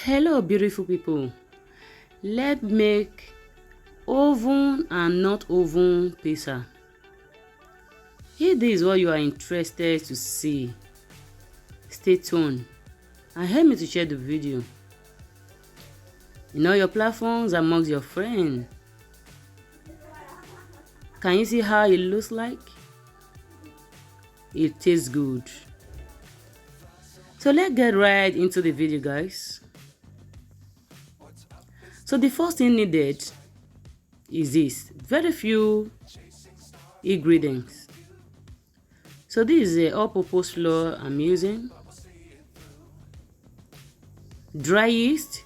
Hello beautiful people, let's make oven and not oven pizza. If this is what you are interested to see, stay tuned and help me to share the video in all your platforms amongst your friends. Can you see how it looks like? It tastes good. So let's get right into the video, guys. So the first thing needed is this, very few ingredients. So this is a all-purpose flour I'm using, dry yeast,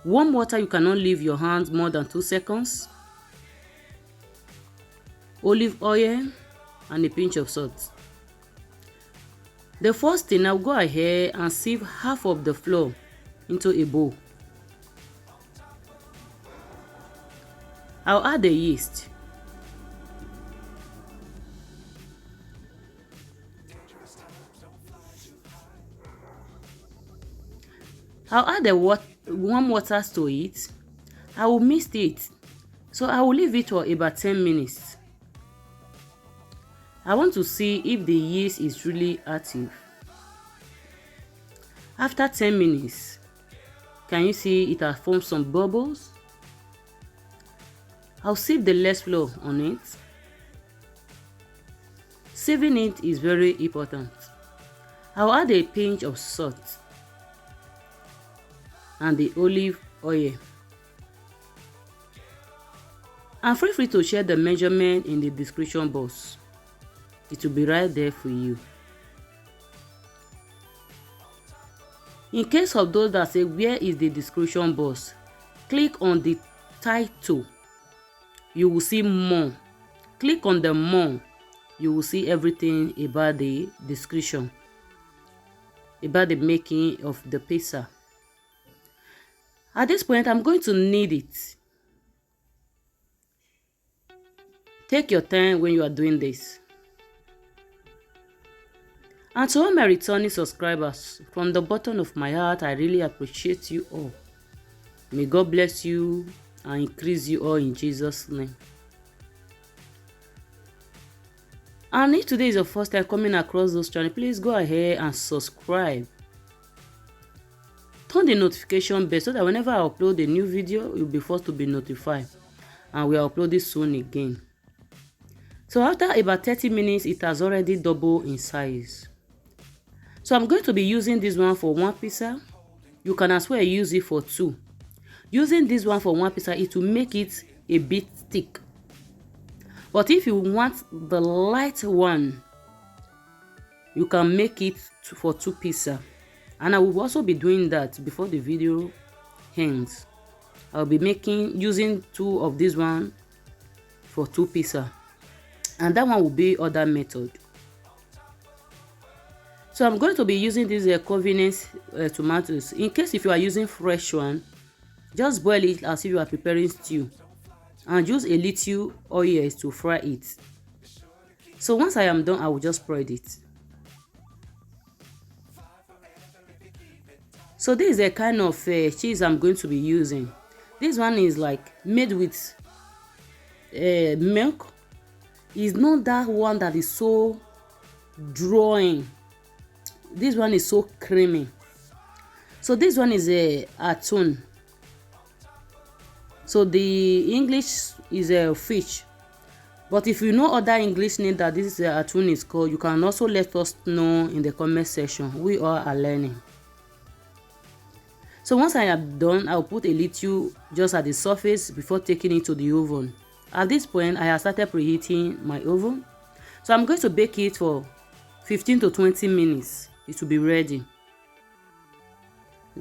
warm water, you cannot leave your hands more than 2 seconds, olive oil, and a pinch of salt. The first thing, I'll go ahead and sieve half of the flour into a bowl. I'll add the yeast. I'll add the warm water to it. I will mix it. So I will leave it for about 10 minutes. I want to see if the yeast is really active. After 10 minutes, can you see it has formed some bubbles? I'll sieve the less flour on it. Sieving it is very important. I'll add a pinch of salt and the olive oil. And feel free to share the measurement in the description box. It will be right there for you. In case of those that say where is the description box, click on the title. You will see more. Click on the more. You will see everything about the description, about the making of the pizza. At this point, I'm going to knead it. Take your time when you are doing this. And to all my returning subscribers, from the bottom of my heart, I really appreciate you all. May God bless you and increase you all in Jesus' name. And if today is your first time coming across this channel, please go ahead and subscribe. Turn the notification bell so that whenever I upload a new video, you'll be first to be notified. And we'll upload it soon again. So after about 30 minutes, it has already doubled in size. So I'm going to be using this one for 1 pizza. You can as well use it for 2. Using this one for 1 pizza, it will make it a bit thick. But if you want the light one, you can make it for 2 pizza. And I will also be doing that before the video ends. I'll be using 2 of this one for 2 pizza. And that one will be other method. So I'm going to be using these convenience tomatoes. In case if you are using fresh one, just boil it as if you are preparing stew. And use a little oil to fry it. So once I am done, I will just spread it. So this is a kind of cheese I'm going to be using. This one is like made with milk. It's not that one that is so drawing. This one is so creamy. So this one is a Atun. So the English is a fish. But if you know other English name that this Atun is called, you can also let us know in the comment section. We all are learning. So once I am done, I'll put a little just at the surface before taking it to the oven. At this point, I have started preheating my oven. So I'm going to bake it for 15 to 20 minutes. It will be ready.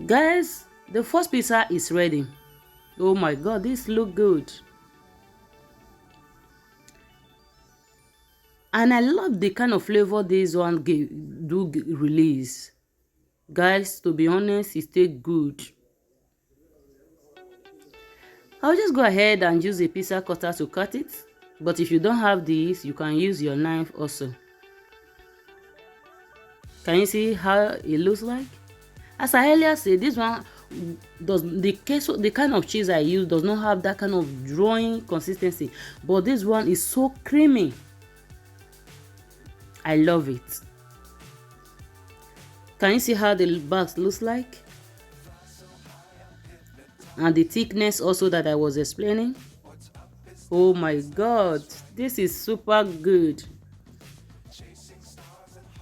Guys, the first pizza is ready. Oh my God, this look good. And I love the kind of flavor this one release. Guys, to be honest, it tastes good. I'll just go ahead and use a pizza cutter to cut it. But if you don't have this, you can use your knife also. Can you see how it looks like? As I earlier said, this one does the kind of cheese I use does not have that kind of drawing consistency, but this one is so creamy. I love it. Can you see how the box looks like? And the thickness also that I was explaining. Oh my god, this is super good.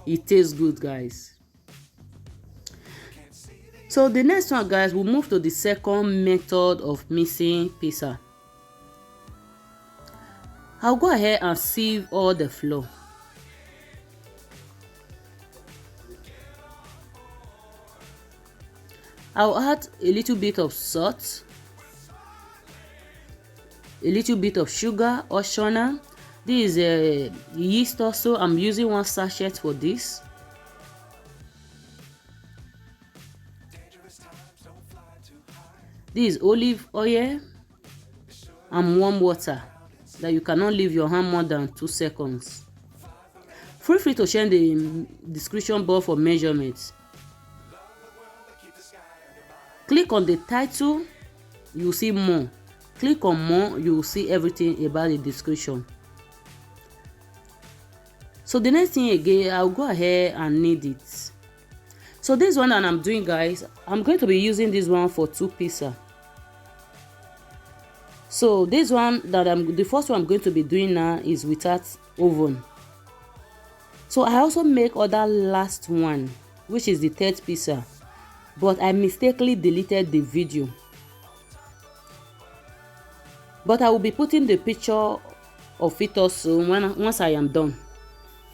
It tastes good, guys. So the next one, guys, we'll move to the second method of mixing pizza. I'll go ahead and sieve all the flour. I'll add a little bit of salt, a little bit of sugar optional. This is a yeast also. I'm using 1 sachet for this. This is olive oil and warm water that you cannot leave your hand more than 2 seconds. Feel free to check the description box for measurements. Click on the title, you will see more. Click on more, you will see everything about the description. So the next thing again, I'll go ahead and knead it. So this one that I'm doing, guys, I'm going to be using this one for 2 pizza. So this one that the first one I'm going to be doing now is without oven. So I also make other last one, which is the 3rd pizza, but I mistakenly deleted the video. But I will be putting the picture of it also once I am done.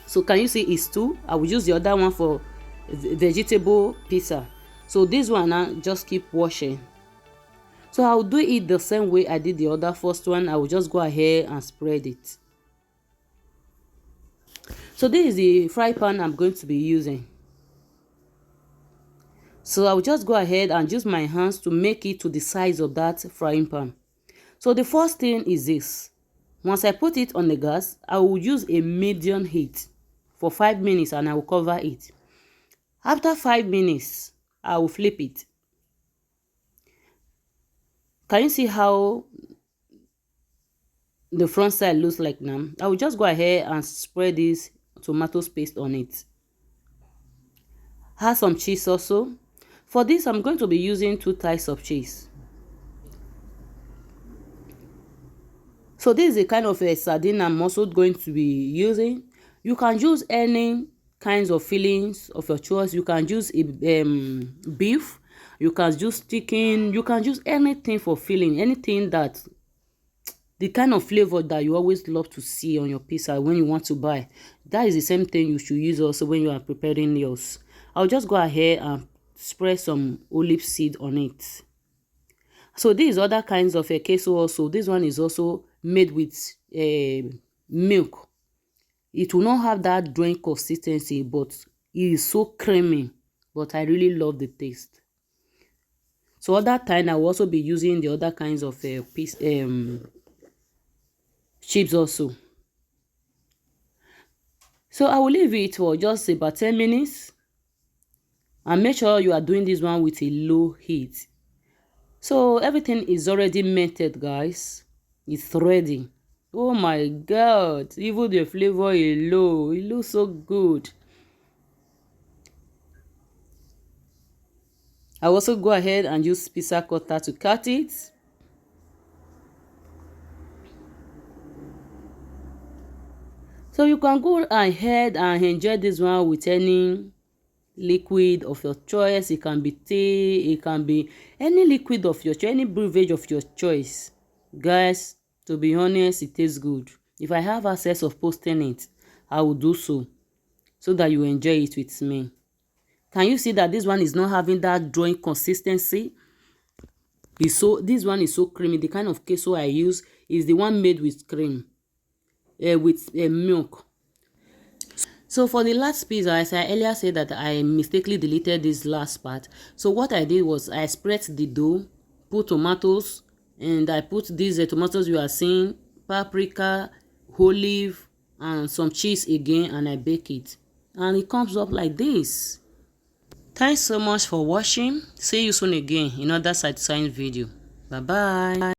So can you see it's 2? I will use the other one for vegetable pizza. So this one now just keep washing. So I'll do it the same way I did the other first one. I will just go ahead and spread it. So this is the fry pan I'm going to be using. So I will just go ahead and use my hands to make it to the size of that frying pan. So the first thing is this. Once I put it on the gas, I will use a medium heat for 5 minutes and I will cover it. After 5 minutes, I will flip it. Can you see how the front side looks like now? I will just go ahead and spread this tomato paste on it. Add some cheese also. For this, I'm going to be using 2 types of cheese. So this is a kind of a sardine I'm also going to be using. You can use any kinds of fillings of your choice. You can use beef, you can use chicken, you can use anything for filling, anything that the kind of flavor that you always love to see on your pizza when you want to buy. That is the same thing you should use also when you are preparing yours. I'll just go ahead and spread some olive seed on it. So these other kinds of queso also. This one is also made with milk. It will not have that drawing consistency, but it is so creamy. But I really love the taste. So other time I will also be using the other kinds of chips also. So I will leave it for just about 10 minutes. And make sure you are doing this one with a low heat. So everything is already melted, guys. It's ready. Oh my god, even the flavor is low. It looks so good. I also go ahead and use pizza cutter to cut it. So you can go ahead and enjoy this one with any liquid of your choice. It can be tea, it can be any liquid of your choice, any beverage of your choice. Guys, to be honest, it tastes good. If I have access of posting it, I will do so that you enjoy it with me. Can you see that this one is not having that drawing consistency? This one is so creamy. The kind of queso I use is the one made with cream, with milk. So for the last pizza, as I earlier said that I mistakenly deleted this last part. So what I did was I spread the dough, put tomatoes, and I put these tomatoes you are seeing, paprika, olive, and some cheese again, and I bake it. And it comes up like this. Thanks so much for watching. See you soon again in another satisfying video. Bye bye.